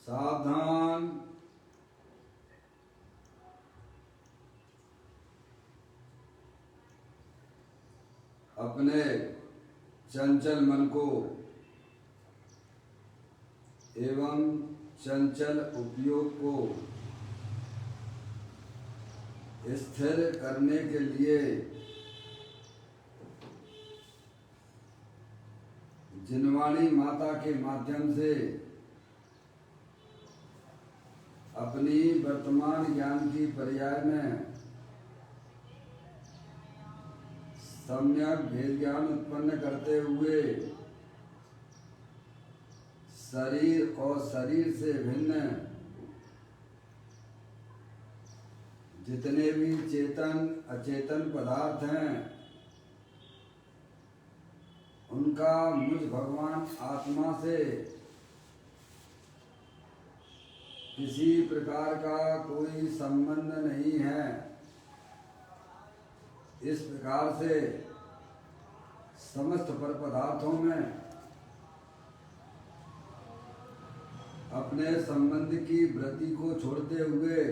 सावधान। अपने चंचल मन को एवं चंचल उपयोग को स्थिर करने के लिए जिनवाणी माता के माध्यम से अपनी वर्तमान ज्ञान की पर्याय में सम्यक भेद ज्ञान उत्पन्न करते हुए शरीर और शरीर से भिन्न जितने भी चेतन अचेतन पदार्थ हैं उनका मुझ भगवान आत्मा से किसी प्रकार का कोई संबंध नहीं है। इस प्रकार से समस्त पर पदार्थों में अपने संबंध की वृत्ति को छोड़ते हुए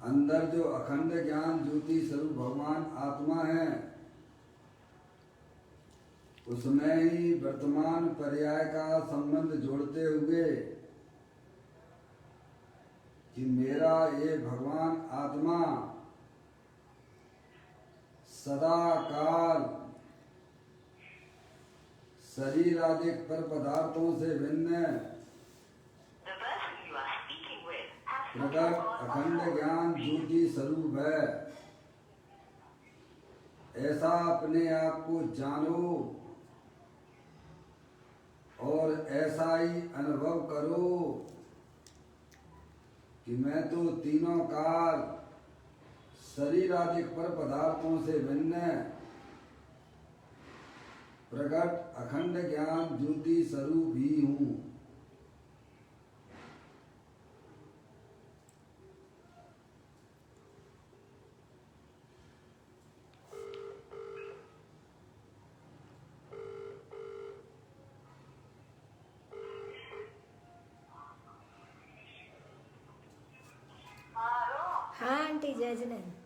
अंदर जो अखंड ज्ञान ज्योति स्वरूप भगवान आत्मा है उसमें ही वर्तमान पर्याय का संबंध जोड़ते हुए कि मेरा ये भगवान आत्मा सदा काल शरीर आदि पर पदार्थों से भिन्न प्रकट अखंड ज्ञान ज्योति स्वरूप है। ऐसा अपने आप को जानो और ऐसा ही अनुभव करो कि मैं तो तीनों काल शरीर आदि पर पदार्थों से भिन्न प्रकट अखंड ज्ञान ज्योति स्वरूप ही हूँ। हाँ आंटी जय जिनेंद्र।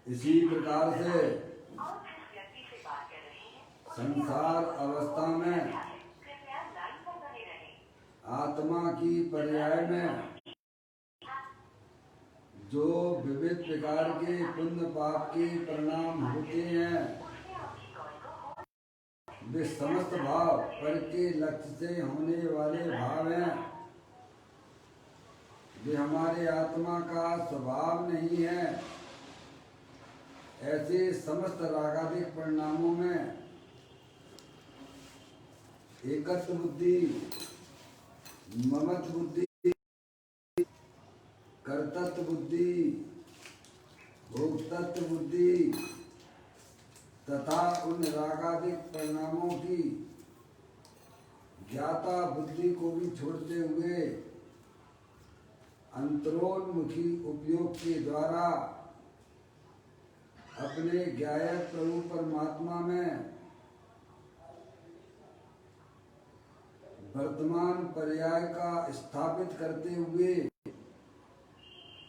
इसी प्रकार से संसार अवस्था में आत्मा की पर्याय में जो विविध प्रकार के पुण्य पाप के परिणाम होते हैं वे समस्त भाव पर के लक्ष्य से होने वाले भाव हैं। वे हमारे आत्मा का स्वभाव नहीं है। ऐसे समस्त रागादिक परिणामों में एकत्व बुद्धि, ममत्व बुद्धि, कर्तृत्व बुद्धि, भोक्तृत्व बुद्धि तथा उन रागादिक परिणामों की ज्ञाता बुद्धि को भी छोड़ते हुए अंतरोन्मुखी उपयोग के द्वारा अपने ज्ञायक प्रभु परमात्मा में वर्तमान पर्याय का स्थापित करते हुए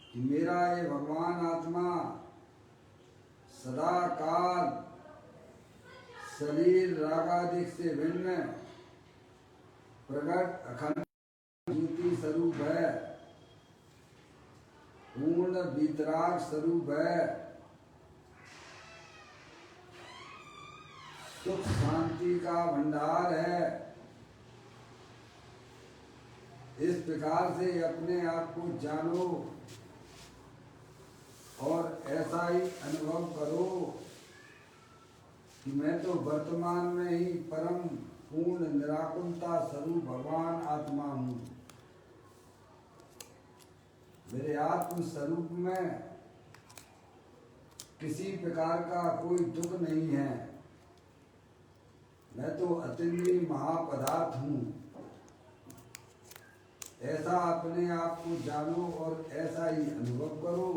कि मेरा ये भगवान आत्मा सदा काल शरीर रागादिक से भिन्न प्रकट अखंड ज्योति स्वरूप है, पूर्ण वीतराग स्वरूप है, सुख शांति का भंडार है। इस प्रकार से अपने आप को जानो और ऐसा ही अनुभव करो कि मैं तो वर्तमान में ही परम पूर्ण निराकुलता स्वरूप भगवान आत्मा हूँ। मेरे आत्म स्वरूप में किसी प्रकार का कोई दुख नहीं है। मैं तो अतिन्य महापदार्थ हूँ। ऐसा अपने आप को जानो और ऐसा ही अनुभव करो।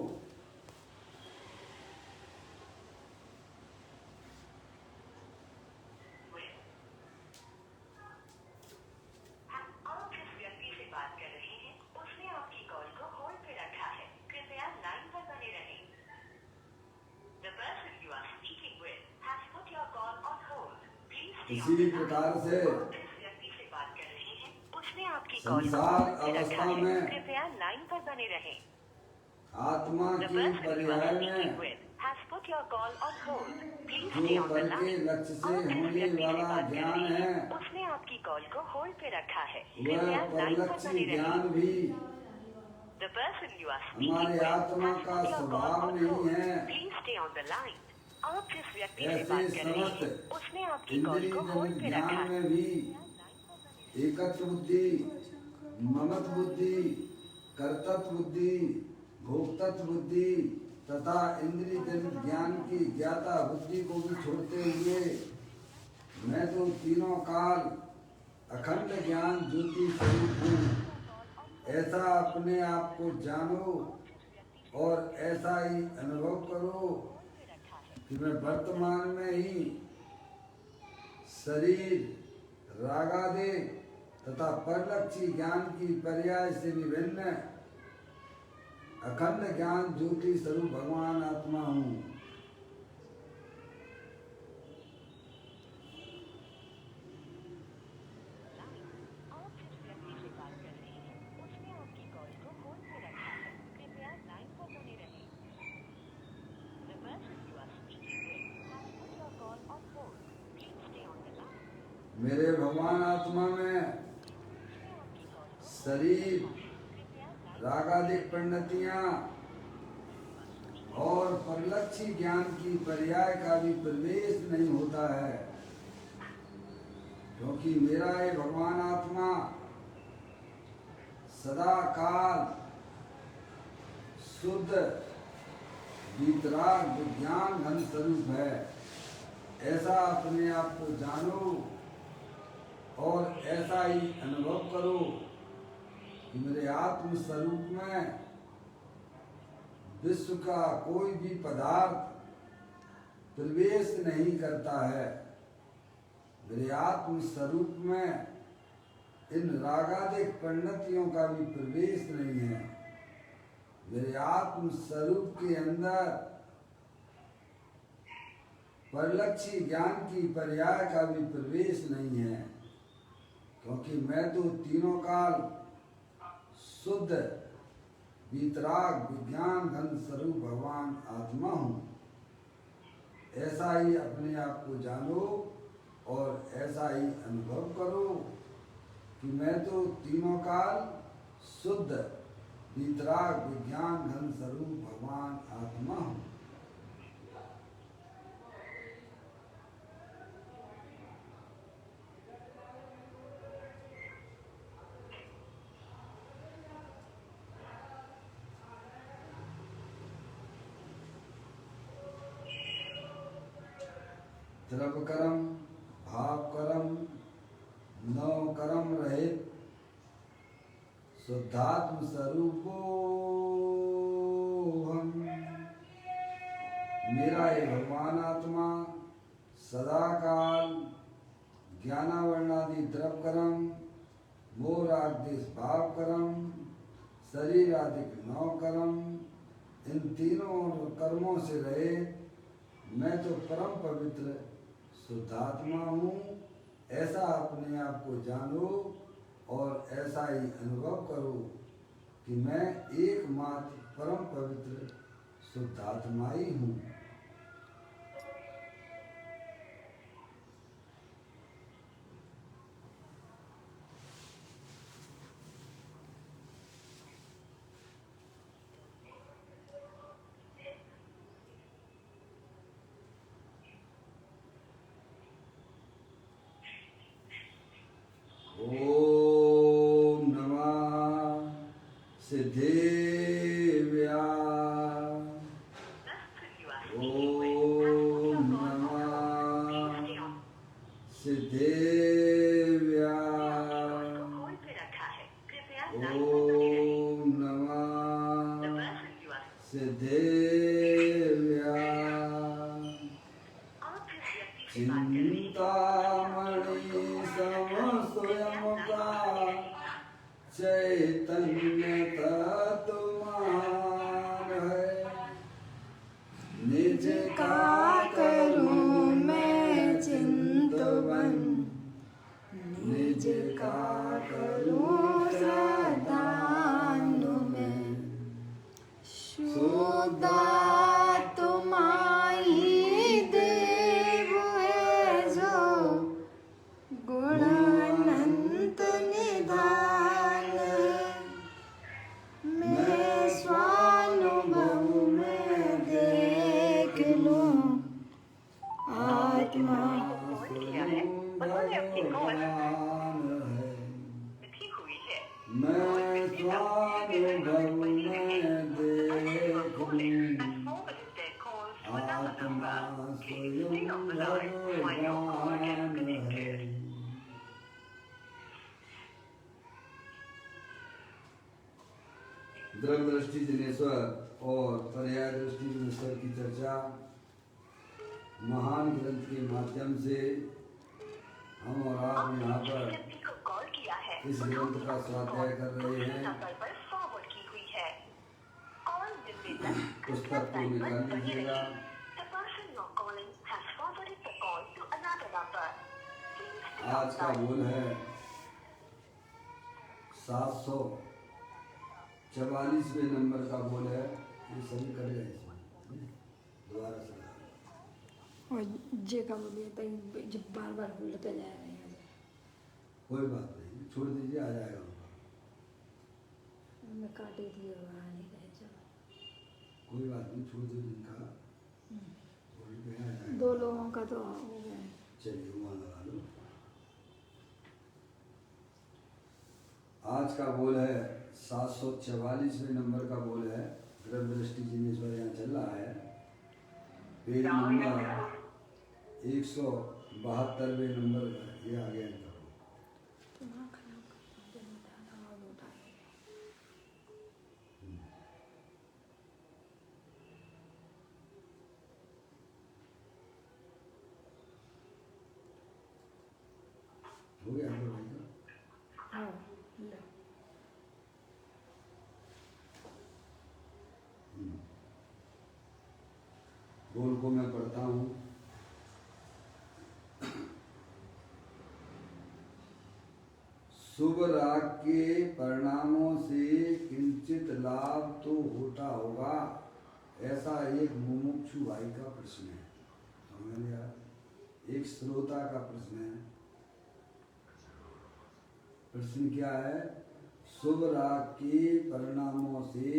इसी प्रकार से संसार अवस्था में कृपया लाइन पर बने रहें। आत्मा The की person you पर्याय are में speaking with has put your call on hold. Please जो stay on the करके line. लक्ष्य से आप जिस होने व्यक्ति से वाला बात कर ज्ञान रहे है हैं, उसने आपकी कॉल को होल्ड पे रखा है। वह कृपया लाइन पर परलक्ष्य बने ज्ञान रहें। भी The person you are speaking हमारे with आत्मा has का put your call स्वभाव on नहीं hold. है। Please stay on the line. आप जिस व्यक्ति से ऐसे बात कर रहे हैं, समस्त उसने आपकी कॉल इंद्रिय को होल्ड पे ज्ञान रखा है। में भी एकत्व बुद्धि, ममत्व बुद्धि, कर्तत्व बुद्धि, भोक्तत्व बुद्धि तथा इंद्रिय जनित ज्ञान की ज्ञाता बुद्धि को भी छोड़ते हुए मैं तो तीनों काल अखंड ज्ञान ज्योति स्वरूप हूँ। ऐसा अपने आप को जानो और ऐसा ही अनुभव करो कि मैं वर्तमान में ही शरीर रागादेश तथा परलक्षी ज्ञान की पर्याय से विभिन्न अखंड ज्ञान ज्योति स्वरूप भगवान आत्मा हूँ। आप जिस व्यक्ति से बात कर रहे हैं, उसने आपकी कॉल को होल्ड पे रखा है। कृपया लाइन पर बने रहें। The person you are speaking with has put your call on hold. Please stay on the line. मेरे भगवान आत्मा में शरीर रागादिक परिणतियां और परलक्षी ज्ञान की पर्याय का भी प्रवेश नहीं होता है, क्योंकि मेरा ये भगवान आत्मा सदा काल शुद्ध वीतराग विज्ञान घन स्वरूप है। ऐसा अपने आप को जानो और ऐसा ही अनुभव करो कि मेरे आत्म स्वरूप में विश्व का कोई भी पदार्थ प्रवेश नहीं करता है। मेरे आत्म स्वरूप में इन रागादिक परिणतियों का भी प्रवेश नहीं है। मेरे आत्म स्वरूप के अंदर परलक्षी ज्ञान की पर्याय का भी प्रवेश नहीं है, क्योंकि मैं तो तीनों काल शुद्ध वीतराग विज्ञान घन स्वरूप भगवान आत्मा हूँ। ऐसा ही अपने आप को जानो और ऐसा ही अनुभव करो कि मैं तो तीनों काल शुद्ध वीतराग विज्ञान घन स्वरूप भगवान आत्मा हूँ। द्रव्य कर्म भाव कर्म नव कर्म रहित शुद्धात्म स्वरूपो हम। मेरा ये भगवान आत्मा सदा काल ज्ञानावर्णादि द्रव्य कर्म मोह आदेश भाव कर्म शरीर आदि नव कर्म इन तीनों कर्मों से रहे मैं तो परम पवित्र शुद्धात्मा हूँ। ऐसा अपने आप को जानो और ऐसा ही अनुभव करो कि मैं एकमात्र परम पवित्र शुद्धात्मा ही हूँ। ओम नमः सिद्धेव्या। ओम नमः सिद्धेव्या। ओम नमः सिद्धेव्या। चिंतामणि सम स्वयं का चैतन्य तत्वमान है। निज का करूं मैं चिंतवन ज्ञान है। तिथि हुई है। मैं स्वानुभव में देखूं, आत्मा स्वयं भगवान है। द्रव्य दृष्टि जिनेश्वर और पर्याय दृष्टि जिनेश्वर की चर्चा महान ग्रंथ के माध्यम से हम और आप यहाँ पर इस ग्रंथ का स्वाध्याय कर रहे हैं। पुस्तक को निकाल लीजिएगा। आज का बोल है 744वें नंबर का बोल है। ये सभी कर गए इसमें दोबारा से और जे का बोलिए तो जब बार बार बोलते जा रहे हैं। कोई बात नहीं, छोड़ दीजिए, आ जाएगा उनका। मैं काटे दिए वहाँ नहीं रहे। चलो कोई बात नहीं, छोड़ दो जिनका बोल पे आ जाएगा। 2 लोगों का तो हो गया। चलिए वहाँ लगा लो। आज का बोल है 744वें नंबर का बोल है। द्रव्य दृष्टि जिनेश्वर यहाँ चल रहा है। पेज नंबर 172वें नंबर का ये आ गया इनका। हो गया हम लोग का। हाँ ले। बोल को मैं पढ़ता हूँ। शुभ राग के परिणामों से किंचित लाभ तो होता होगा, ऐसा एक मुमुक्षु भाई का प्रश्न है। समझ लिया? एक श्रोता का प्रश्न है। प्रश्न क्या है? शुभ राग के परिणामों से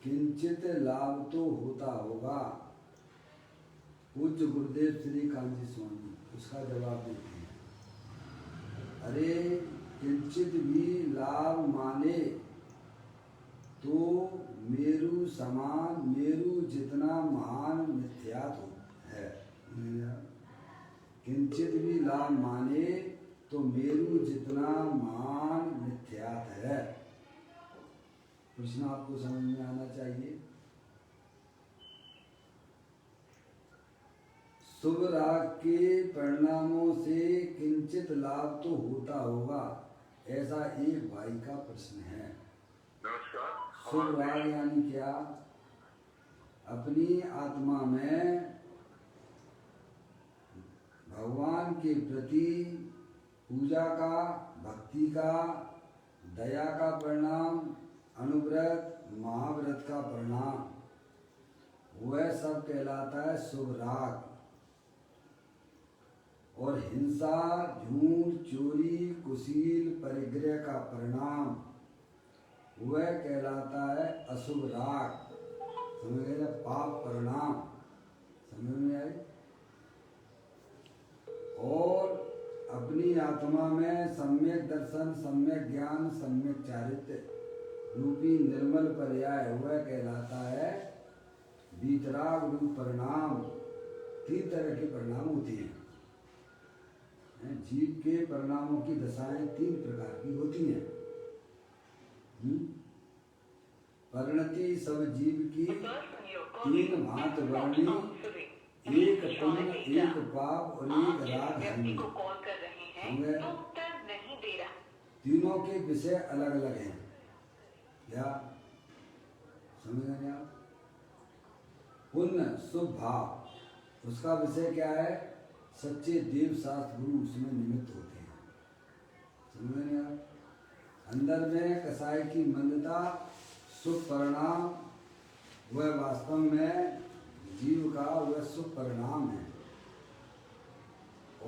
किंचित लाभ तो होता होगा। पूज्य गुरुदेव श्री कांची स्वामी उसका जवाब देते हैं, अरे किंचित भी लाभ माने तो मेरु समान, मेरु जितना महान मिथ्यात है। किंचित भी लाभ माने तो मेरु जितना महान मिथ्यात है। प्रश्न आपको समझ में आना चाहिए। शुभ राग के परिणामों से किंचित लाभ तो होता होगा, ऐसा एक भाई का प्रश्न है। शुभ राग यानी क्या? अपनी आत्मा में भगवान के प्रति पूजा का, भक्ति का, दया का परिणाम, अनुव्रत, महाव्रत का परिणाम, वह सब कहलाता है शुभ राग। और हिंसा, झूठ, चोरी, कुशील, परिग्रह का परिणाम, वह कहलाता है अशुभ राग। समझ गए? पाप परिणाम। समझ में आई? और अपनी आत्मा में सम्यक दर्शन, सम्यक ज्ञान, सम्यक चारित्र्य रूपी निर्मल पर्याय वह कहलाता है वीतराग रूप परिणाम। 3 तरह के परिणाम होते हैं। जीव के परिणामों की दशाएं 3 प्रकार की होती हैं। परिणति सब जीव की 3 भांत वर्णी, एक पुण्य, एक पाप और एक राग है। तीनों के विषय अलग अलग हैं। क्या समझ गए आप? पुण्य शुभ भाव, उसका विषय क्या है? सच्चे देव शास्त्र गुरु उसमें निमित्त होते हैं। समझ गए आप? अंदर में कसाई की मंदता, शुभ परिणाम, वह वास्तव में जीव का वह शुभ परिणाम है।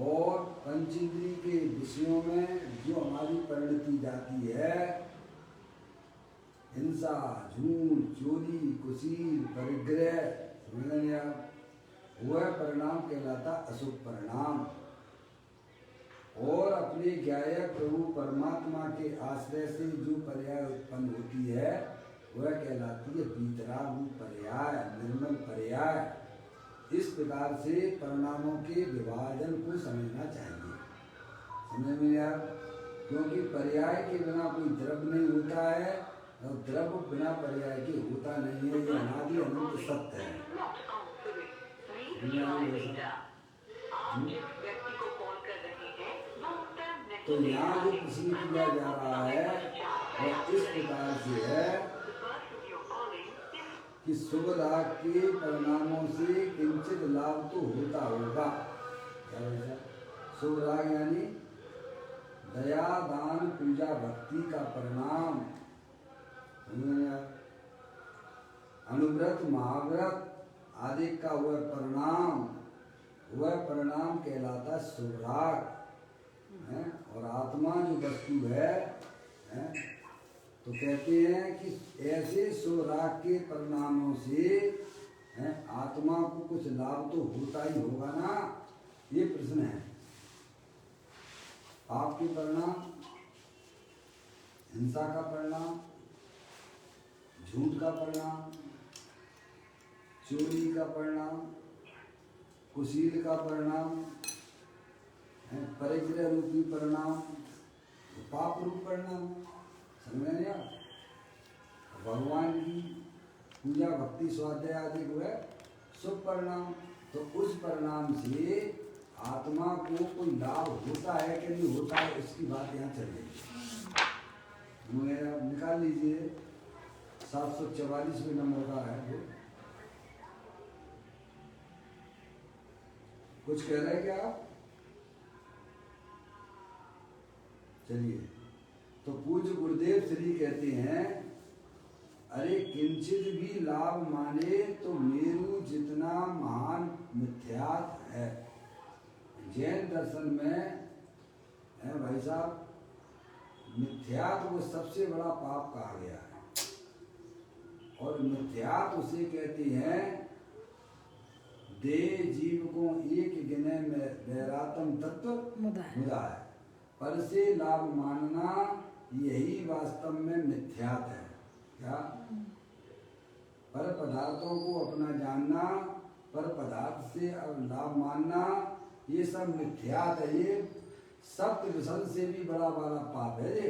और पंचेंद्रिय के विषयों में जो हमारी परिणति जाती है, हिंसा, झूठ, चोरी, कुशील, परिग्रह, समझ आप, वह परिणाम कहलाता अशुभ परिणाम। और अपने ज्ञायक प्रभु परमात्मा के आश्रय से जो पर्याय उत्पन्न होती है वह कहलाती है वीतराग पर्याय, निर्मल पर्याय। इस प्रकार से परिणामों के विभाजन को समझना चाहिए। समझ में यार, क्योंकि पर्याय के बिना कोई द्रव्य नहीं होता है और द्रव्य बिना पर्याय के होता नहीं है। ये अनादि अनंत सत्य है। तो यहाँ जो प्रश्न किया जा रहा है वह इस प्रकार से है कि शुभ राग के परिणामों से किंचित लाभ तो होता होगा। क्या वैसा शुभ राग यानी दया, दान, पूजा, भक्ति का परिणाम, अनुव्रत, महाव्रत आदि का वह परिणाम कहलाता है शुभ राग है। और आत्मा जो वस्तु है तो कहते हैं कि ऐसे शुभ राग के परिणामों से आत्मा को कुछ लाभ तो होता ही होगा ना। ये प्रश्न है। पाप के परिणाम, हिंसा का परिणाम, झूठ का परिणाम, चोरी का परिणाम, कुशील का परिणाम, परिग्रह रूपी परिणाम, पाप रूप परिणाम। समझ लिया? भगवान की पूजा, भक्ति, स्वाध्याय आदि को है शुभ परिणाम। तो उस परिणाम से आत्मा को कोई लाभ होता है कि नहीं होता है, इसकी बात यहाँ चल रही है। निकाल लीजिए 744वें नंबर का है वो। कुछ कह रहे हैं क्या आप? चलिए, तो पूज्य गुरुदेव श्री कहते हैं, अरे किंचित भी लाभ माने तो मेरु जितना महान मिथ्यात है। जैन दर्शन में है भाई साहब, मिथ्यात वो सबसे बड़ा पाप कहा गया है। और मिथ्यात उसे कहते हैं दे जीव को एक गिने में वैरातम तत्व मुदा है। पर से लाभ मानना यही वास्तव में मिथ्यात है। क्या? पर पदार्थों को अपना जानना, पर पदार्थ से अब लाभ मानना, ये सब मिथ्यात है। ये सप्त विषण से भी बड़ा पाप है ये।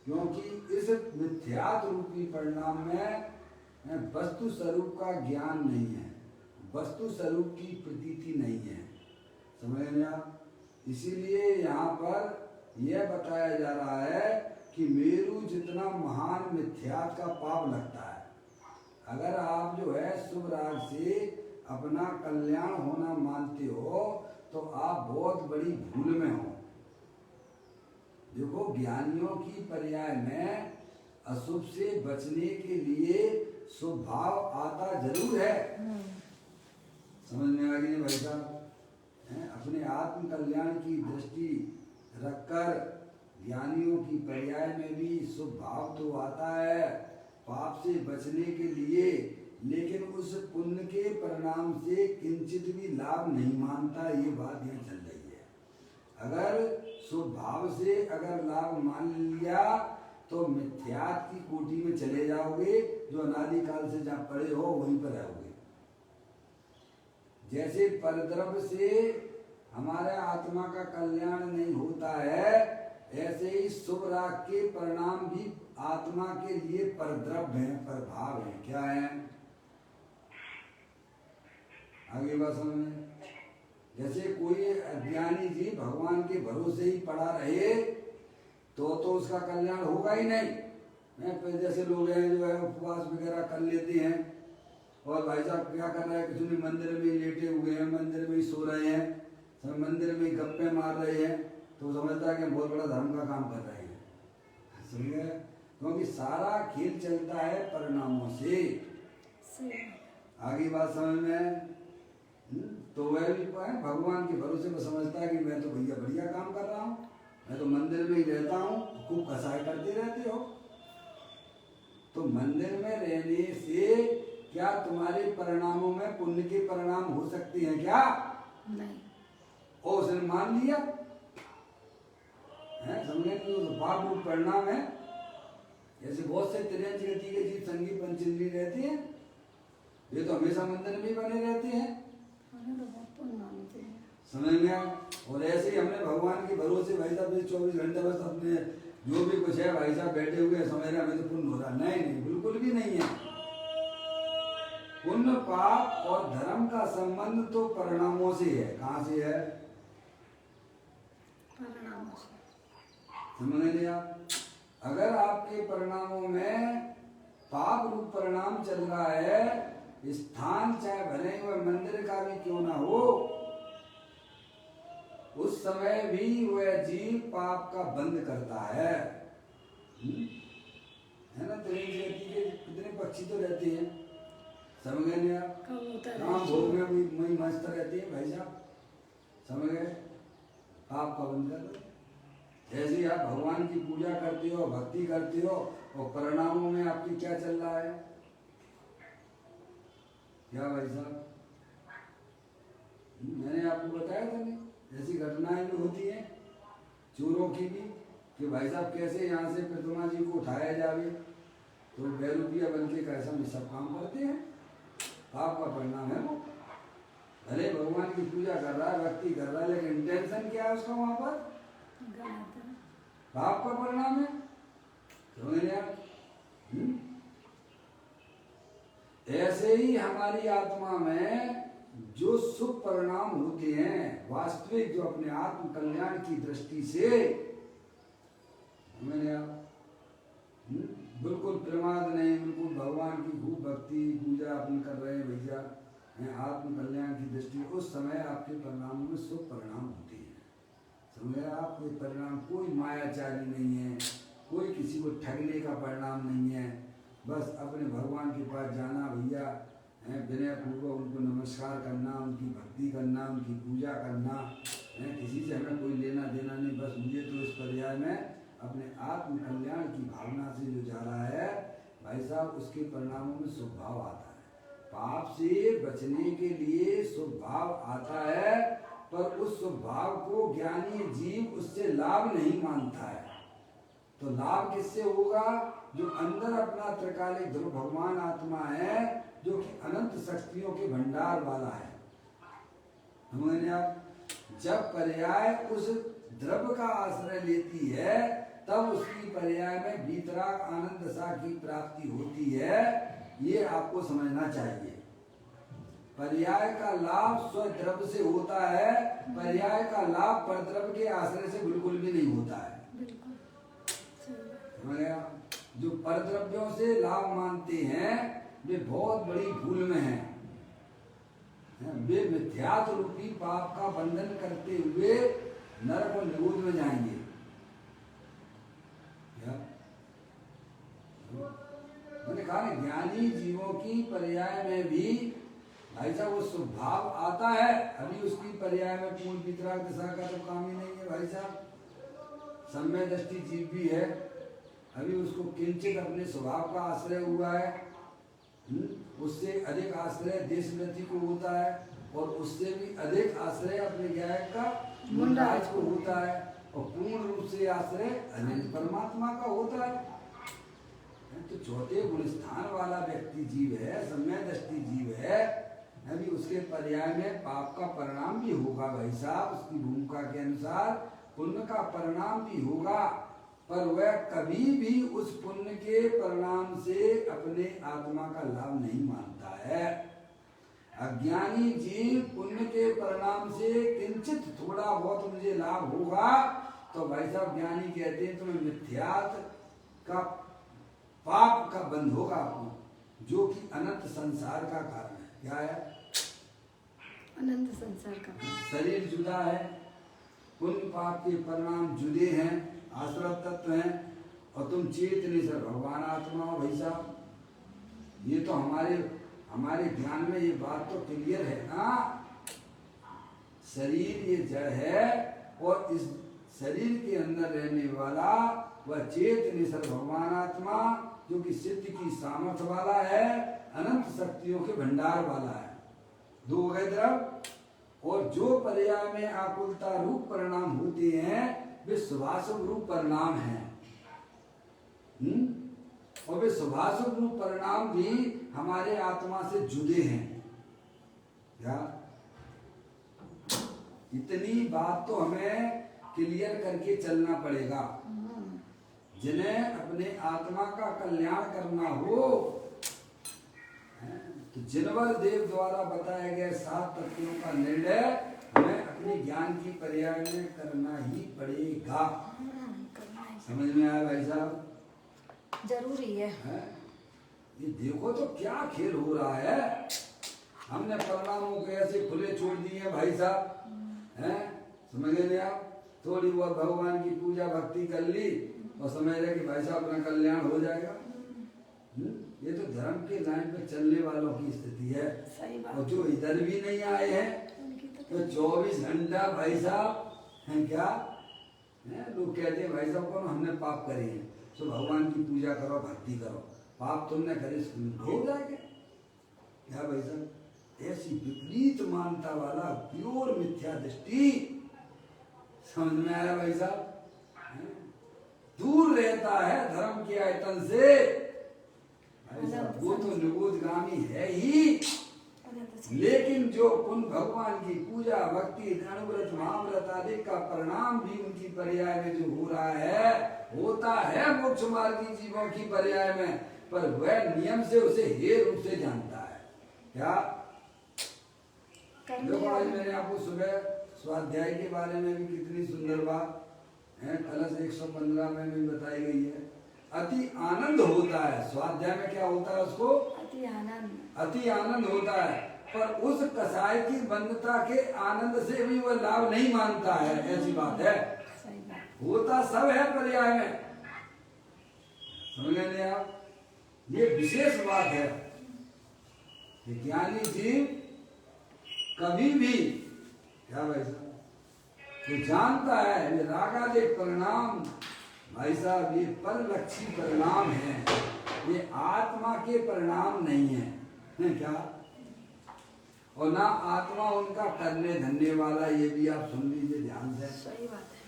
क्योंकि इस मिथ्यात रूपी परिणाम में वस्तु स्वरूप का ज्ञान नहीं है, वस्तु स्वरूप की प्रतीति नहीं है। समझ में आप? इसीलिए यहाँ पर यह बताया जा रहा है कि मेरु जितना महान मिथ्यात का पाप लगता है। अगर आप जो है शुभ राग से अपना कल्याण होना मानते हो तो आप बहुत बड़ी भूल में हो। देखो, ज्ञानियों की पर्याय में अशुभ से बचने के लिए शुभ भाव आता जरूर है। समझ में आ गई भाई साहब? अपने आत्म कल्याण की दृष्टि रखकर ज्ञानियों की पर्याय में भी शुभ भाव तो आता है पाप से बचने के लिए, लेकिन उस पुण्य के परिणाम से किंचित भी लाभ नहीं मानता। ये बात यहाँ चल रही है। अगर शुभ भाव से अगर लाभ मान लिया तो मिथ्यात की कोटि में चले जाओगे, जो अनादिकाल से जहाँ पड़े हो वहीं पर रहोगे। जैसे परद्रव्य से हमारे आत्मा का कल्याण नहीं होता है, ऐसे ही शुभ राग के परिणाम भी आत्मा के लिए परद्रव्य हैं, प्रभाव हैं। क्या है? आगे बात समझ में। जैसे कोई अज्ञानी जी भगवान के भरोसे ही पड़ा रहे तो उसका कल्याण होगा ही नहीं। जैसे लोग हैं जो है उपवास वगैरह कर लेते हैं और भाई साहब क्या कर रहे हैं, कुछ नहीं, मंदिर में लेटे हुए हैं, मंदिर में ही सो रहे हैं, सब मंदिर में ही गप्पे मार रहे हैं, तो समझता है कि बहुत बड़ा धर्म का काम कर रहे हैं। समझे? क्योंकि सारा खेल चलता है परिणामों से। आगे बात समझ में। तो वह भी भगवान के भरोसे में समझता है कि मैं तो भैया बढ़िया काम कर रहा हूँ, मैं तो मंदिर में ही रहता हूँ, खूब कसाई करते रहते हो। तो मंदिर में रहने से क्या तुम्हारे परिणामों में पुण्य के परिणाम हो सकते हैं क्या? नहीं। और उसने मान लिया है, समझे नहीं? वो पाप रूप परिणाम है। जैसे बहुत से त्रियंच गति के जीव संगी पंचेंद्रिय रहते हैं, ये तो हमेशा मंदिर में ही बने रहते हैं, हमें तो बहुत पुण्य मानते हैं। समझ में आया? और ऐसे ही हमने भगवान के भरोसे भाई साहब 24 घंटे बस अपने जो भी कुछ है भाई साहब बैठे हुए समझ रहे हमें तो पुण्य हो रहा, नहीं, बिल्कुल भी नहीं है। पुण्य पाप और धर्म का संबंध तो परिणामों से है। कहाँ से है? परिणामों से। समझ लिया? अगर आपके परिणामों में पाप रूप परिणाम चल रहा है, स्थान चाहे भले ही वह मंदिर का भी क्यों ना हो, उस समय भी वह जीव पाप का बंद करता है। है ना? के कितने पक्षी तो रहते हैं, समझ गए आप? काम भोग में भी मई मस्त रहती है भाई साहब, समझ गए? पाप का बंद कर दो। जैसे ही आप भगवान की पूजा करते हो, भक्ति करते हो, और परिणामों में आपकी क्या चल रहा है? क्या भाई साहब? मैंने आपको बताया था नहीं, ऐसी घटनाएं भी होती हैं चोरों की भी, कि भाई साहब कैसे यहाँ से प्रतिमा जी को उठाया जावे, तो बेरुपिया बन के कैसा में सब काम करते हैं। पाप का परिणाम है वो। भले भगवान की पूजा कर रहा है, भक्ति कर रहा है, लेकिन इंटेंशन क्या है उसका वहां पर? पाप का परिणाम है। समझ लिया? ऐसे ही हमारी आत्मा में जो शुभ परिणाम होते हैं, वास्तविक जो अपने आत्म कल्याण की दृष्टि से, मैंने बिल्कुल प्रमाद नहीं, बिल्कुल भगवान की खूब भक्ति पूजा अपन कर रहे हैं भैया, आत्म कल्याण की दृष्टि, उस समय आपके परिणामों में शुभ परिणाम होते हैं। समझे आप? कोई परिणाम, कोई मायाचारी नहीं है, कोई किसी को ठगने का परिणाम नहीं है, बस अपने भगवान के पास जाना भैया, विनय पूर्वक उनको नमस्कार करना, उनकी भक्ति करना, उनकी पूजा करना, किसी से हमें कोई लेना देना नहीं, बस मुझे तो इस पर्याय में अपने आत्म कल्याण की भावना से जो जा रहा है भाई साहब, उसके परिणामों में शुभ भाव आता है। पाप से बचने के लिए शुभ भाव आता है, पर उस शुभ भाव को ज्ञानी जीव उससे लाभ नहीं मानता है। तो लाभ किससे होगा? जो अंदर अपना त्रिकालिक ध्रुव भगवान आत्मा है, जो कि अनंत शक्तियों के भंडार वाला है। समझे आप? जब पर्याय उस द्रव्य का आश्रय लेती है, तब उसकी पर्याय में वीतराग आनंद दशा की प्राप्ति होती है। ये आपको समझना चाहिए। पर्याय का लाभ स्वद्रव्य से होता है, पर्याय का लाभ परद्रव्य के आश्रय से बिल्कुल भी नहीं होता है। जो परद्रव्यों से लाभ मानते हैं वे बहुत बड़ी भूल में हैं। वे मिथ्यात्व रूपी पाप का बंधन करते हुए नरक और निगोद में जाएंगे। मैंने कहा ना, ज्ञानी जीवों की पर्याय में भी भाई साहब वो स्वभाव आता है। अभी उसकी पर्याय में पूर्ण वितराग दशा का तो काम ही नहीं है भाई साहब। सम्य दृष्टि जीव भी है, अभी उसको किंचित अपने स्वभाव का आश्रय हुआ है, उससे अधिक आश्रय देश वृत्ति को होता है, और उससे भी अधिक आश्रय अपने गायक का मुंडाज को होता है, और पूर्ण रूप से आश्रय अनंत परमात्मा का होता है। तो चौथे गुण स्थान वाला व्यक्ति जीव है, सम्य दृष्टि जीव है, अभी उसके पर्याय में पाप का परिणाम भी होगा भाई साहब। उसकी भूमिका के अनुसार पुण्य का परिणाम भी होगा, पर वह कभी भी उस पुण्य के परिणाम से अपने आत्मा का लाभ नहीं मानता है। अज्ञानी जीव पुण्य के परिणाम से किंचित थोड़ा बहुत मुझे लाभ होगा, तो भाई साहब ज्ञानी कहते हैं तुम्हें मिथ्यात्व का पाप का बंध होगा आपको, जो कि अनंत संसार का कारण है। क्या है? अनंत संसार का शरीर जुदा है, पुण्य पाप के परिणाम जुदे हैं, आश्रय तत्व हैं, और तुम चेतनी सर भगवान आत्मा हो भाई साहब। ये तो हमारे ज्ञान में ये बात तो क्लियर है ना। शरीर ये जड़ है, और इस शरीर के अंदर रहने वाला वह चेतनी सर भगवान आत्मा, जो कि सिद्ध की सामर्थ्य वाला है, अनंत शक्तियों के भंडार वाला है। दो गए द्रव, और जो पर्याय में आकुलता रूप परिणाम होते हैं, वे शुभाशुभ रूप परिणाम हैं। और वे शुभाशुभ रूप परिणाम भी हमारे आत्मा से जुड़े हैं। क्या इतनी बात तो हमें क्लियर करके चलना पड़ेगा। जिन्हें अपने आत्मा का कल्याण करना हो तो जिनवर देव द्वारा बताए गए 7 तत्वों का निर्णय हमें अपने ज्ञान की पर्याय में करना ही पड़ेगा। समझ में आया भाई साहब? जरूरी है। ये देखो तो क्या खेल हो रहा है। हमने परिणामों को ऐसे खुले छोड़ दिए भाई साहब, हैं? समझ गए आप? थोड़ी बहुत भगवान की पूजा भक्ति कर ली और समझ रहे कि भाई साहब अपना कल्याण हो जाएगा। ये तो धर्म के लाइन पे चलने वालों की स्थिति है। सही बात। और जो इधर भी नहीं आए हैं तो 24 घंटा भाई साहब हैं क्या है? लोग कहते हैं भाई साहब कौन हमने पाप करे हैं तो भगवान की पूजा करो भक्ति करो, पाप तुमने करे हो जाएगा क्या भाई साहब? ऐसी विपरीत मानता वाला प्योर मिथ्या दृष्टि। समझ में आया भाई साहब? दूर रहता है धर्म के आयतन से भाई साहब, वो तो निबोधगामी है ही। लेकिन जो उन भगवान की पूजा भक्ति अनुव्रत महाव्रत आदि का परिणाम भी उनकी पर्याय में जो हो रहा है होता है मोक्ष मार्गी जीवों की पर्याय में, पर वह नियम से उसे हे रूप से जानता है। क्या देखो आज मैंने आपको सुबह स्वाध्याय के बारे में भी कितनी सुंदर बात है कलश 115 में भी बताई गई है। अति आनंद होता है स्वाध्याय में। क्या होता है उसको? अति आनंद। अति आनंद होता है, पर उस कसाई की बंधुता के आनंद से भी वह लाभ नहीं मानता है। ऐसी बात है। सही बात। होता सब है पर्याय में। समझ गए आप? ये विशेष बात है कि ज्ञानी जीव कभी भी क्या भाई साहब तो जानता है ये रागादेव परिणाम भाई साहब ये परलक्षी परिणाम है, ये आत्मा के परिणाम नहीं है क्या? और ना आत्मा उनका करने धरने वाला, ये भी आप सुन लीजिए ध्यान से। सही बात है।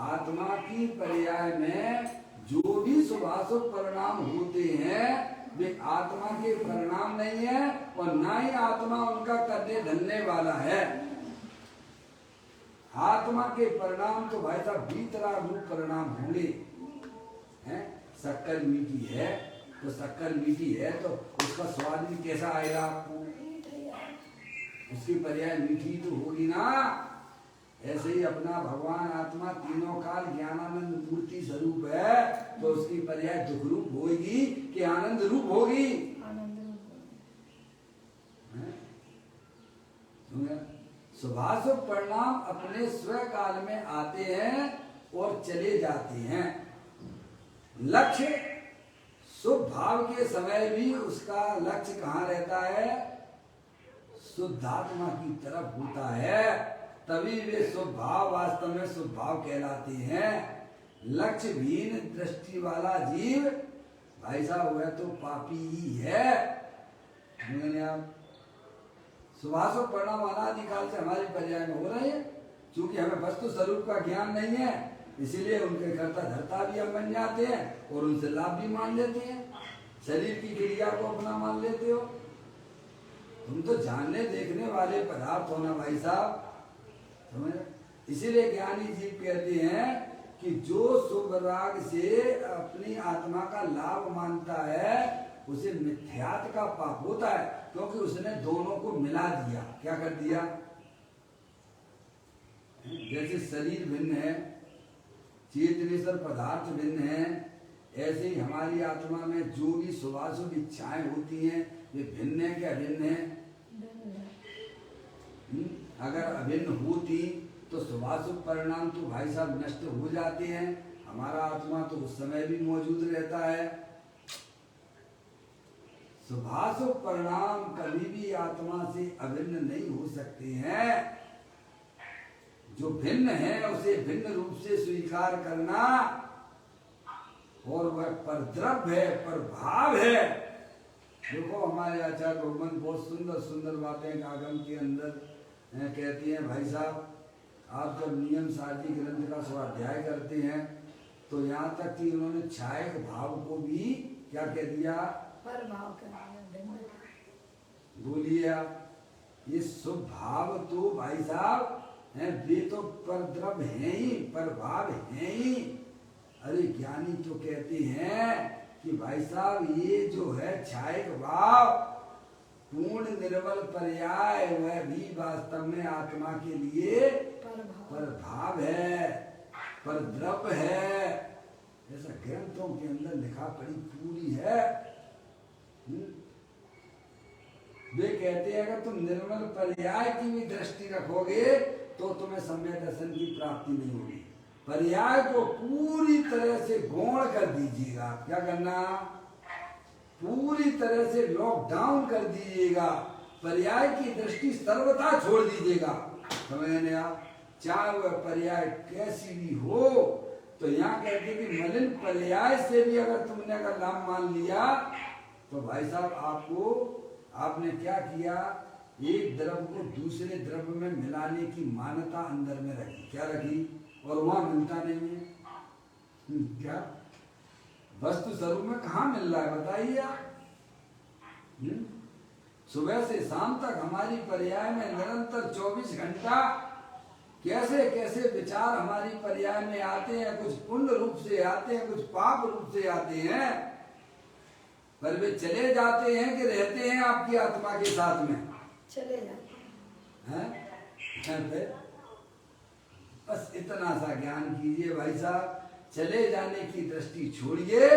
आत्मा की पर्याय में जो भी शुभाशुभ परिणाम होते हैं वे आत्मा के परिणाम नहीं है और ना ही आत्मा उनका करने धरने वाला है। आत्मा के परिणाम तो भाई साहब वीतराग रूप परिणाम होंगे। हैं? शक्कर मीठी है तो शक्कर मीठी है तो उसका स्वाद भी कैसा आएगा आपको? उसकी पर्याय मीठी तो होगी ना। ऐसे ही अपना भगवान आत्मा तीनों काल ज्ञानानंद मूर्ति स्वरूप है तो उसकी पर्याय दुख रूप होगी कि आनंद रूप होगी? शुभाशुभ परिणाम अपने स्व काल में आते हैं और चले जाते हैं। लक्ष्य शुभ भाव के समय भी उसका लक्ष्य कहाँ रहता है? शुद्धात्मा की तरफ होता है, तभी वे शुभ भाव वास्तव में शुभ भाव कहलाते हैं। लक्ष्य हीन दृष्टि वाला जीव भाई साहब वह तो पापी ही है। आप शुभाशुभ परिणाम अनादिकाल से हमारे पर्याय में हो रहे हैं, क्योंकि हमें वस्तु स्वरूप का ज्ञान नहीं है, इसीलिए उनके कर्ता धर्ता भी हम बन जाते हैं और उनसे लाभ भी मान लेते हैं। शरीर की क्रिया को अपना मान लेते हो। तुम तो जानने देखने वाले पदार्थ हो ना भाई साहब, समझ? इसीलिए ज्ञानी जीव कहते हैं कि जो शुभ राग से अपनी आत्मा का लाभ मानता है उसे मिथ्यात्व का पाप होता है, क्योंकि उसने दोनों को मिला दिया। क्या कर दिया? जैसे शरीर भिन्न है, चेतनेश्वर पदार्थ भिन्न है, ऐसे ही हमारी आत्मा में जो भी शुभाशुभ इच्छाएं होती हैं वे भिन्न है क्या भिन्न है? अगर अभिन्न होती तो शुभाशुभ परिणाम तो भाई साहब नष्ट हो जाते हैं। हमारा आत्मा तो उस समय भी मौजूद रहता है। शुभाशुभ परिणाम कभी भी आत्मा से अभिन्न नहीं हो सकते हैं। जो भिन्न है उसे भिन्न रूप से स्वीकार करना, और वह परद्रव्य है, पर भाव है। देखो हमारे आचार्य भगवान बहुत सुंदर सुंदर बातें आगम के अंदर कहती हैं भाई साहब, आप जब नियम सारणी ग्रंथ का स्वाध्याय करते हैं तो यहाँ तक कि उन्होंने छायक भाव को भी क्या कह दिया, पर भाव कर दिया। बोलिए आप। ये शुभ भाव तो भाई साहब हैं, वे तो पर द्रव्य हैं ही, पर भाव हैं ही। अरे ज्ञानी तो कहते हैं कि भाई साहब ये जो है छायक भाव पूर्ण निर्मल पर्याय, वह भी वास्तव में आत्मा के लिए पर भाव है, पर द्रव्य है। ऐसा ग्रंथों के अंदर लिखा पड़ी पूरी है। वे कहते हैं अगर तुम निर्मल पर्याय की भी दृष्टि रखोगे तो तुम्हें सम्यक दर्शन की प्राप्ति नहीं होगी। पर्याय को पूरी तरह से गौण कर दीजिएगा। क्या करना, पूरी तरह से लॉकडाउन कर दीजिएगा, पर्याय की दृष्टि सर्वथा छोड़ दीजिएगा। समझने आप, चाहे वह पर्याय कैसी भी हो। तो यहाँ कहते हैं कि मलिन पर्याय से भी अगर तुमने अगर लाभ मान लिया तो भाई साहब आपने क्या किया, एक द्रव्य को दूसरे द्रव्य में मिलाने की मान्यता अंदर में रखी। क्या रखी, और वहां मिलता नहीं है। क्या वस्तु स्वरूप में कहाँ मिल रहा है बताइए आप। सुबह से शाम तक हमारी पर्याय में निरंतर 24 घंटा कैसे कैसे विचार हमारी पर्याय में आते हैं। कुछ पुण्य रूप से आते हैं, कुछ पाप रूप से आते हैं, पर वे चले जाते हैं कि रहते हैं आपकी आत्मा के साथ में, चले जाते हैं। बस इतना सा ज्ञान कीजिए भाई साहब। चले जाने की दृष्टि छोड़िए।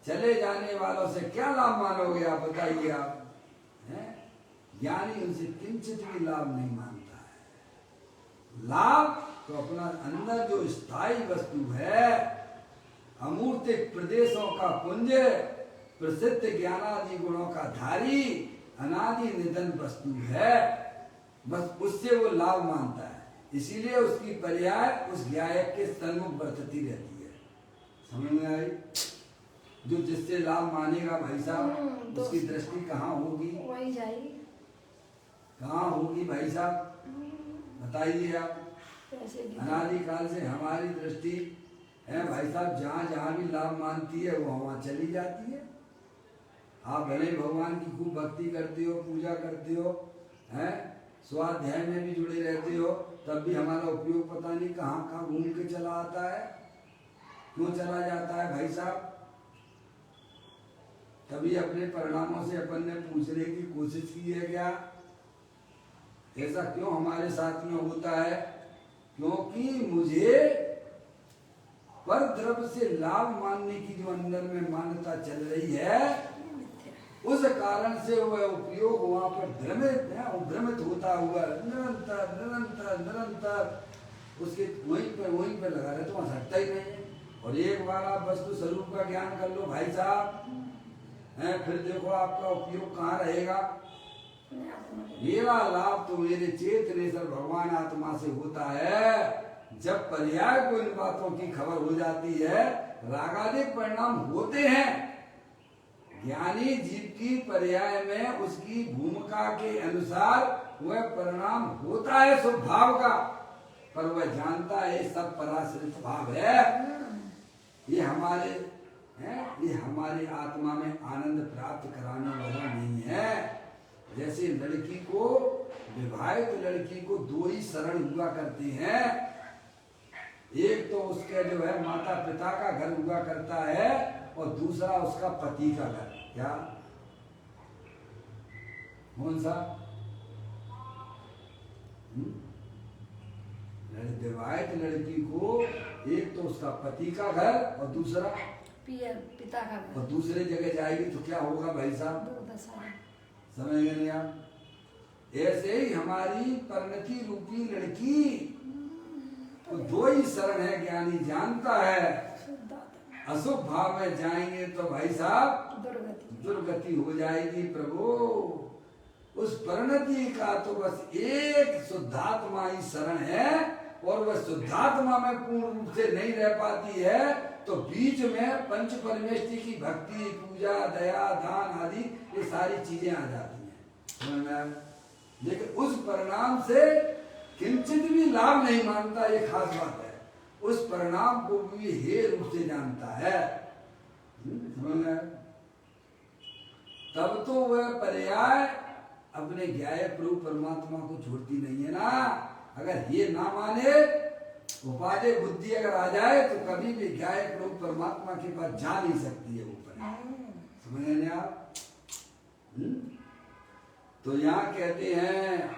चले जाने वालों से क्या लाभ मानोगे आप बताइए आप, हैं? ज्ञानी उनसे किंचित भी लाभ नहीं मानता है। लाभ तो अपना अंदर जो स्थायी वस्तु है, अमूर्तिक प्रदेशों का पुंज, प्रसिद्ध ज्ञानादि गुणों का धारी, अनादि निधन वस्तु है, बस उससे वो लाभ मानता है। इसीलिए उसकी पर्याय उस ज्ञायक के सन्मुख बरतती रहती है। समझ में आई। जो जिससे लाभ मानेगा भाई साहब उसकी दृष्टि कहाँ होगी, वही जाएगी। कहाँ होगी भाई साहब बताइए आप। अनादि काल से हमारी दृष्टि है भाई साहब, जहाँ जहाँ भी लाभ मानती है वो वहाँ चली जाती है। आप भले भगवान की खूब भक्ति करते हो, पूजा करते हो, हैं, स्वाध्याय में भी जुड़े रहते हो, तब भी हमारा उपयोग पता नहीं कहाँ कहाँ घूम के चला आता है। क्यों चला जाता है भाई साहब। कभी अपने परिणामों से अपन ने पूछने की कोशिश की है क्या, ऐसा क्यों हमारे साथ में होता है। क्योंकि मुझे पर द्रव्य से लाभ मानने की जो अंदर में मान्यता चल रही है, उस कारण से वह उपयोग वहां पर भ्रमित होता हुआ निरंतर निरंतर निरंतर उसके वहीं पर लगा रहे, तो वहां हटता ही नहीं है। और एक बार आप वस्तु स्वरूप का ज्ञान कर लो भाई साहब, फिर देखो आपका उपयोग कहाँ रहेगा। मेरा लाभ तो मेरे चेतनेश्वर भगवान आत्मा से होता है। जब पर्याय को इन बातों की खबर हो जाती है, रागादिक परिणाम होते हैं। ज्ञानी जीव की पर्याय में उसकी भूमिका के अनुसार वह परिणाम होता है स्वभाव का, पर वह जानता है सब पराश्रित भाव है। ये हमारे आत्मा में आनंद प्राप्त कराने वाला नहीं है। जैसे लड़की को, विवाहित लड़की को दो ही शरण हुआ करते हैं। एक तो उसके जो है माता पिता का घर हुआ करता है और दूसरा उसका पति का घर। क्या, कौन सा? विवाहित लड़की को एक तो उसका पति का घर और दूसरा पिता का घर, और दूसरे जगह जाएगी तो क्या होगा भाई साहब, समझ नहीं आप। ऐसे ही हमारी परिणति रूपी लड़की तो दो ही शरण है, ज्ञानी जानता है। अशुभ भाव में जाएंगे तो भाई साहब दुर्गति हो जाएगी। प्रभु उस परिणति का तो बस एक शुद्धात्मा ही शरण है, और वह शुद्धात्मा में पूर्ण रूप से नहीं रह पाती है तो बीच में पंच परमेष्टि की भक्ति, पूजा, दया, दान आदि ये सारी चीजें आ जाती हैं। लेकिन उस परिणाम से किंचित भी लाभ नहीं मानता, ये खास बात है। उस परिणाम को भी हे रूप से जानता है। समझ में आया? तब तो वह पर्याय अपने ज्ञाय प्रभु परमात्मा को छोड़ती नहीं है ना। अगर ये ना माने, उपादेय बुद्धि अगर आ जाए तो कभी भी ज्ञाय प्रभु परमात्मा के पास जा नहीं सकती है वो पर्याय। समझ रहे आप? तो यहाँ कहते हैं,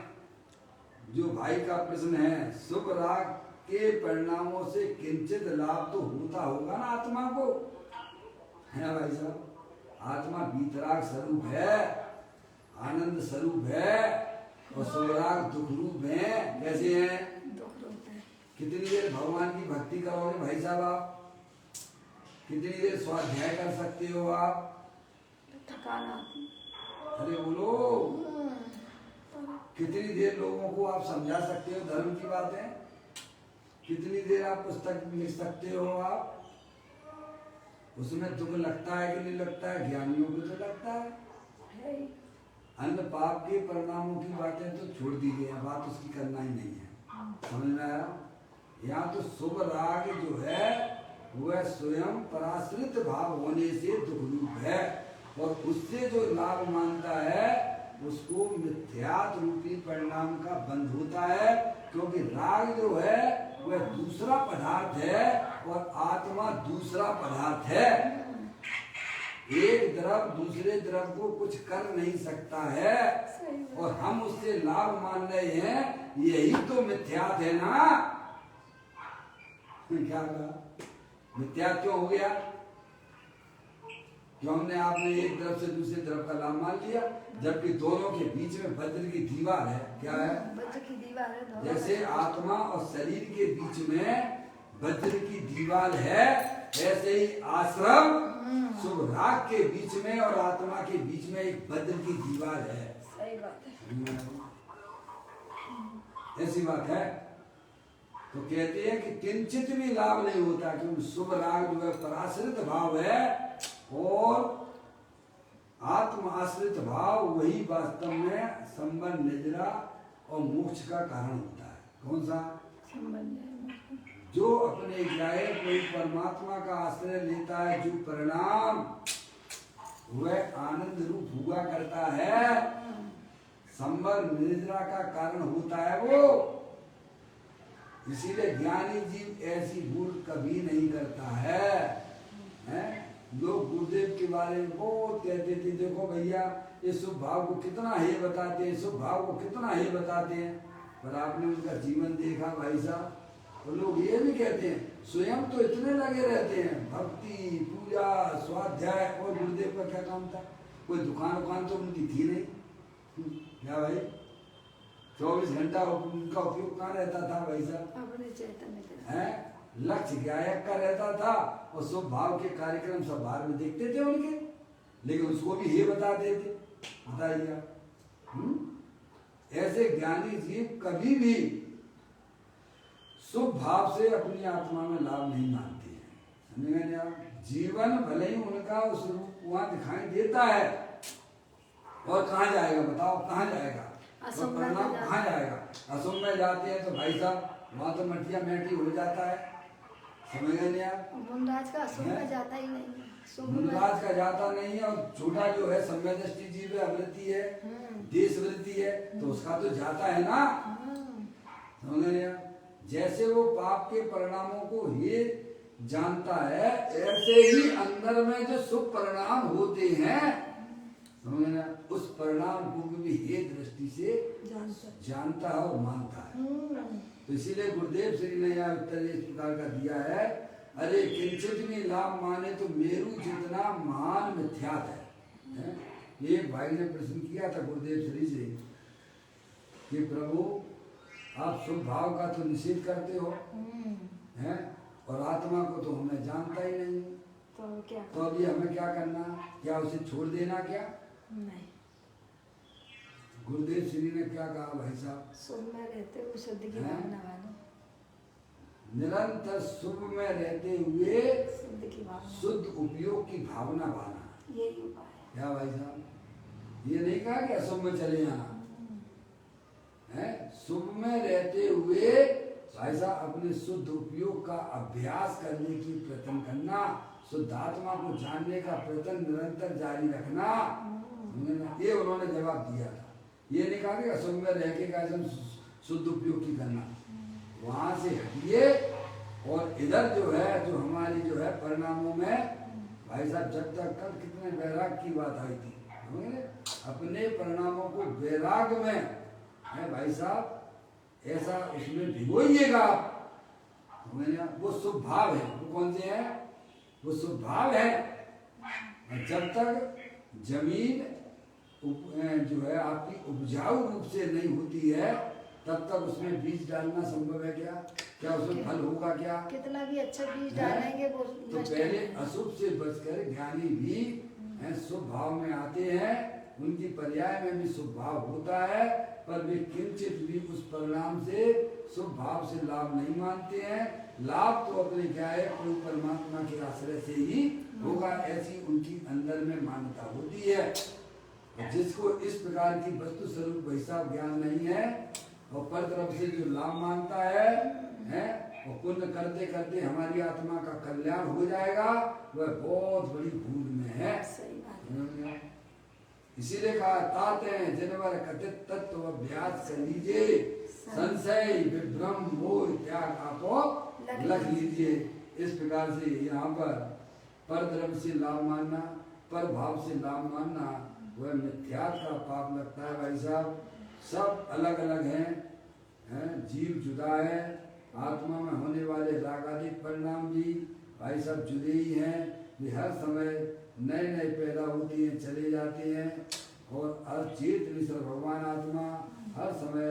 जो भाई का प्रश्न है, शुभ राग के परिणामों से किंचित लाभ तो होता होगा ना आत्मा को, है भाई साहब? आत्मा वीतराग स्वरूप है, आनंद स्वरूप है, और शुभ राग दुख रूप है। कैसे हैं? कितनी देर भगवान की भक्ति करोगे भाई साहब आप? कितनी देर स्वाध्याय कर सकते हो आप? थकान आती। अरे बोलो, कितनी देर लोगों को आप समझा सकते हो धर्म की बातें? कितनी देर आप पुस्तक लिख सकते हो आप? उसमें दुख लगता है कि नहीं लगता है? ज्ञानियों को तो लगता है। अन्य पाप के परिणामों की बातें तो छोड़ दीजिए, बात उसकी करना ही नहीं है। समझ में आया? यहाँ तो शुभ राग जो है वह स्वयं पराश्रित भाव होने से दुख रूप है, और उससे जो लाभ मानता है उसको मिथ्यात्व रूपी परिणाम का बंध होता है। क्योंकि राग जो है वह दूसरा पदार्थ है और आत्मा दूसरा पदार्थ है। एक द्रव दूसरे द्रव को कुछ कर नहीं सकता है, और हम उससे लाभ मान रहे हैं, यही तो मिथ्यात्व है ना। क्या कहा? मिथ्यात्व क्यों हो गया? क्यों हमने आपने एक तरफ से दूसरे तरफ का लाभ मान लिया, जबकि दोनों के बीच में वज्र की दीवार है। क्या है? वज्र की दीवार है। जैसे आत्मा और शरीर के बीच में वज्र की दीवार है, ऐसे ही आश्रम शुभ राग के बीच में और आत्मा के बीच में एक वज्र की दीवार है। सही बात है। ऐसी बात है। तो कहते हैं कि किंचित भी लाभ नहीं होता, क्योंकि शुभ राग जो है पराश्रित भाव है, और आत्म आश्रित भाव वही वास्तव में संबंध निद्रा और मोक्ष का कारण होता है। कौन सा? संबंध। जो अपने ज्ञाय कोई परमात्मा का आश्रय लेता है, जो परिणाम वह आनंद रूप हुआ करता है, संबंध निद्रा का कारण होता है वो। इसीलिए ज्ञानी जीव ऐसी भूल कभी नहीं करता है? लोग गुरुदेव के बारे में बहुत कहते थे, देखो भैया ये शुभ भाव को कितना हे बताते हैं, शुभ भाव को कितना हे बताते हैं, पर आपने उनका जीवन देखा भाई साहब। और लोग ये भी कहते हैं स्वयं तो इतने लगे रहते हैं, भक्ति पूजा स्वाध्याय, और गुरुदेव का क्या काम था? कोई दुकान तो उनकी थी नहीं। क्या भाई? 24 घंटा उनका उपयोग कहाँ रहता था भाई साहब? अपने चैतन्य है, लक्ष्य गायक का रहता था, और शुभ भाव के कार्यक्रम सब बाहर में देखते थे उनके, लेकिन उसको भी ये बताते थे। बताइए ऐसे ज्ञानी जीव कभी भी शुभ भाव से अपनी आत्मा में लाभ नहीं मानते हैं। समझे नहीं आप? जीवन भले ही उनका उस रूप वहां दिखाई देता है, और कहाँ जाएगा बताओ? कहाँ जाएगा? तो परिणाम कहाँ जाएगा? असम में जाते हैं तो भाई साहब वहाँ तो मटिया मैटी हो जाता है। समझ गए नहीं आप? मुंडराज का असम में जाता ही नहीं है। मुंडराज का जाता नहीं है, और छोटा जो है सम्य दृष्टि जीव है, अवृत्ति है, देश वृत्ति है, तो उसका तो जाता है ना। समझ गए आप? जैसे वो पाप के परिणामों को ही जानता है, ऐसे ही अंदर में जो शुभ परिणाम होते हैं, समझना, उस परिणाम को भी हे दृष्टि से जानता है और मानता है। तो इसीलिए गुरुदेव श्री ने यह उत्तर इस प्रकार का दिया है, अरे किंचित भी लाभ माने तो मेरू जितना महान मिथ्यात है। एक भाई ने प्रश्न किया था गुरुदेव श्री से कि प्रभु आप शुभ भाव का तो निषेध करते हो, हैं, और आत्मा को तो हमें जानता ही नहीं, तो अभी हमें क्या करना? क्या उसे छोड़ देना? क्या नहीं। गुरुदेव श्री ने क्या कहा भाई साहब? शुभ में रहते हुए शुद्ध की भावना वालो, निरंतर शुभ में रहते हुए शुद्ध की भावना, शुद्ध उपयोग की भावना पाना, यही उपाय है। क्या भाई साहब? ये नहीं कहा कि अशुभ में चले जाना है, शुभ में रहते हुए भाई साहब अपने शुद्ध उपयोग का अभ्यास करने की प्रयत्न करना, शुद्ध आत्मा को जानने का प्रयत्न निरंतर जारी रखना। ये उन्होंने जवाब दिया था। ये नहीं कहा कि अशुभ में रह के का शुद्ध उपयोग की करना, वहां से हटिए। और इधर जो है, जो हमारी जो है परिणामों में भाई साहब, जब तक कल कितने वैराग की बात आई थी, अपने परिणामों को वैराग में है भाई साहब, ऐसा उसमें भिगोइएगा आप। वो शुभ भाव है। वो कौन से है? वो शुभ भाव है। जब तक जमीन जो है आपकी उपजाऊ रूप से नहीं होती है, तब तक उसमें बीज डालना संभव है क्या? क्या उसमें फल होगा क्या? कितना भी अच्छा बीज डालेंगे वो तो पहले अशुभ से बचकर ज्ञानी भी शुभ भाव में आते हैं। उनकी पर्याय में भी शुभ भाव होता है, पर वे किंचित भी उस परिणाम से शुभ भाव से लाभ नहीं मानते हैं। लाभ तो अपने क्या है, कोई परमात्मा के आश्रय से ही होगा, ऐसी उनकी अंदर में मान्यता होती है। जिसको इस प्रकार की वस्तु स्वरूप वैसा ज्ञान नहीं है और पर तरफ से जो लाभ मानता है और पुण्य करते करते हमारी आत्मा का कल्याण हो जाएगा, वह बहुत बड़ी भूल में है। इसीलिए कहा ताते जनवर कथित तत्व अभ्यास कर लीजिए, संशय विभ्रम मोह त्याग आपो लग लीजिए। इस प्रकार से यहाँ पर द्रव्य से लाभ मानना, पर भाव से लाभ मानना, वह मिथ्यात्व का पाप लगता है भाई साहब। सब अलग अलग हैं, जीव जुदा है, आत्मा में होने वाले रागादिक परिणाम भी भाई साहब जुदे ही हैं। वे हर समय नए नए पैदा होते हैं, चले जाते हैं। और अचेत निश्चल भगवान आत्मा हर समय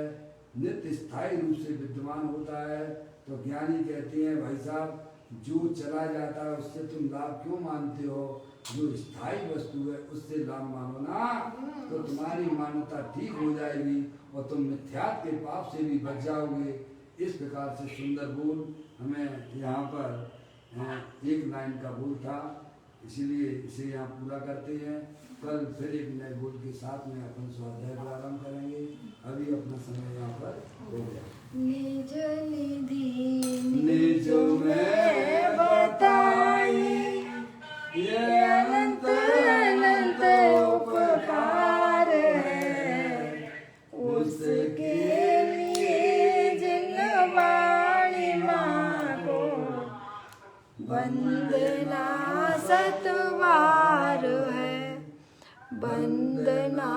नित्य स्थायी रूप से विद्यमान होता है। तो ज्ञानी कहते हैं भाई साहब, जो चला जाता है उससे तुम लाभ क्यों मानते हो? जो स्थायी वस्तु है उससे लाभ मानो ना, तो तुम्हारी मान्यता ठीक हो जाएगी और तुम मिथ्यात्व के पाप से भी बच जाओगे। इस प्रकार से सुंदर बोल हमें यहाँ पर एक लाइन का बोल था, इसीलिए इसे यहाँ पूरा करते हैं। कल फिर एक नए बोल के साथ में अपन स्वाध्याय प्रारंभ करेंगे। अभी अपना समय यहाँ पर हो गया। निज निधि निज में बताई ये अनंत अनंत उपकार है, उसके लिए जिन वाणी माँ को वंदना सतवार है, वंदना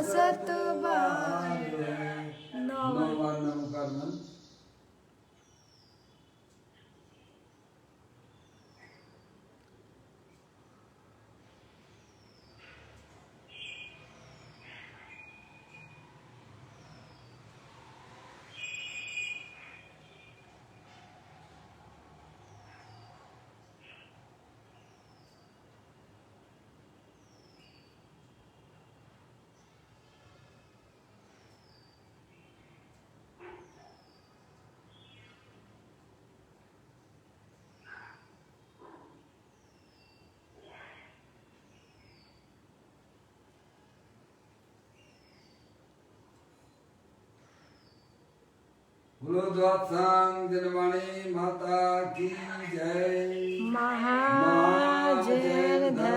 सतवार है। नमः नमः। बोलो द्वादशांग जनवाणी माता की जय। महाजन